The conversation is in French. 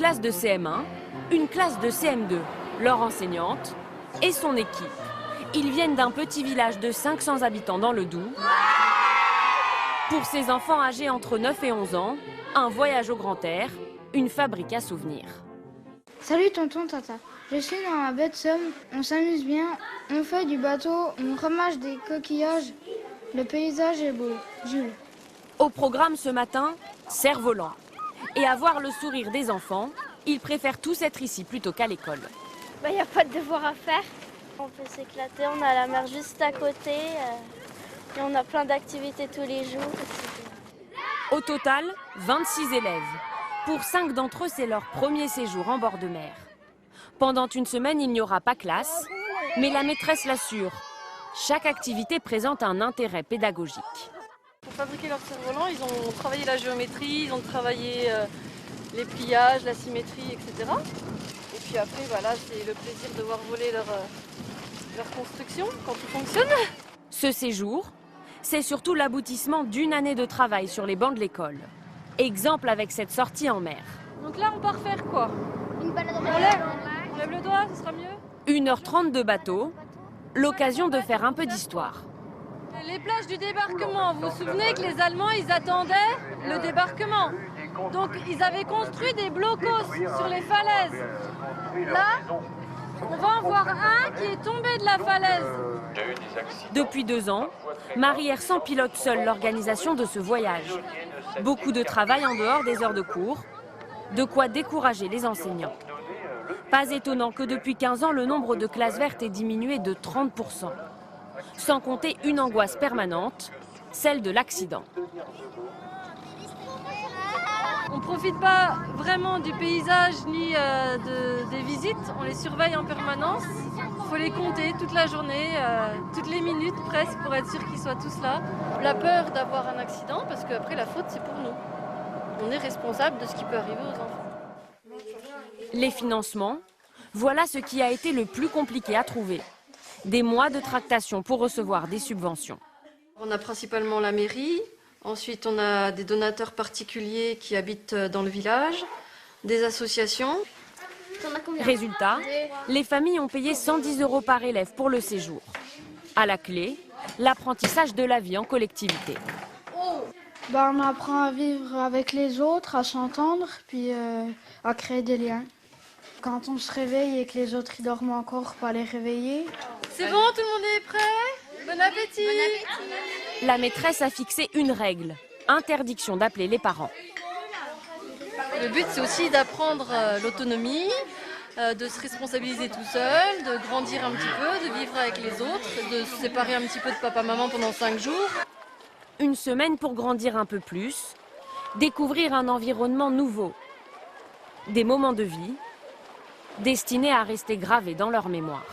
classe de CM1, une classe de CM2, leur enseignante et son équipe. Ils viennent d'un petit village de 500 habitants dans le Doubs. Pour ces enfants âgés entre 9 et 11 ans, un voyage au grand air, une fabrique à souvenirs. Salut tonton, tata. Je suis dans la baie de Somme. On s'amuse bien, on fait du bateau, on ramasse des coquillages. Le paysage est beau. Jules. Au programme ce matin, cerf-volant. Et à voir le sourire des enfants, ils préfèrent tous être ici plutôt qu'à l'école. Il n'y a pas de devoir à faire. On peut s'éclater, on a la mer juste à côté et on a plein d'activités tous les jours. Au total, 26 élèves. Pour 5 d'entre eux, c'est leur premier séjour en bord de mer. Pendant une semaine, il n'y aura pas classe, mais la maîtresse l'assure. Chaque activité présente un intérêt pédagogique. Pour fabriquer leur cerf-volant, ils ont travaillé la géométrie, ils ont travaillé les pliages, la symétrie, etc. Et puis après, voilà, c'est le plaisir de voir voler leur construction quand tout fonctionne. Ce séjour, c'est surtout l'aboutissement d'une année de travail sur les bancs de l'école. Exemple avec cette sortie en mer. Donc là, on part faire quoi? Une balade On lève le doigt, ce sera mieux. 1h30 de bateau, l'occasion de faire un peu d'histoire. Les plages du débarquement, vous vous souvenez que les Allemands, ils attendaient le débarquement. Donc ils avaient construit des blocos sur les falaises. Là, on va en voir un qui est tombé de la falaise. Depuis 2 ans, Marie Hersan pilote seule l'organisation de ce voyage. Beaucoup de travail en dehors des heures de cours, de quoi décourager les enseignants. Pas étonnant que depuis 15 ans, le nombre de classes vertes ait diminué de 30%. Sans compter une angoisse permanente, celle de l'accident. On ne profite pas vraiment du paysage ni des visites, on les surveille en permanence. Il faut les compter toute la journée, toutes les minutes presque pour être sûr qu'ils soient tous là. La peur d'avoir un accident parce qu'après la faute c'est pour nous. On est responsable de ce qui peut arriver aux enfants. Les financements, voilà ce qui a été le plus compliqué à trouver. Des mois de tractation pour recevoir des subventions. On a principalement la mairie, ensuite on a des donateurs particuliers qui habitent dans le village, des associations. Résultat, les familles ont payé 110 € par élève pour le séjour. À la clé, l'apprentissage de la vie en collectivité. On apprend à vivre avec les autres, à s'entendre, puis à créer des liens. Quand on se réveille et que les autres ils dorment encore, pas les réveiller. C'est bon, tout le monde est prêt? Bon appétit! La maîtresse a fixé une règle, interdiction d'appeler les parents. Le but c'est aussi d'apprendre l'autonomie, de se responsabiliser tout seul, de grandir un petit peu, de vivre avec les autres, de se séparer un petit peu de papa-maman pendant 5 jours. Une semaine pour grandir un peu plus, découvrir un environnement nouveau. Des moments de vie destinés à rester gravés dans leur mémoire.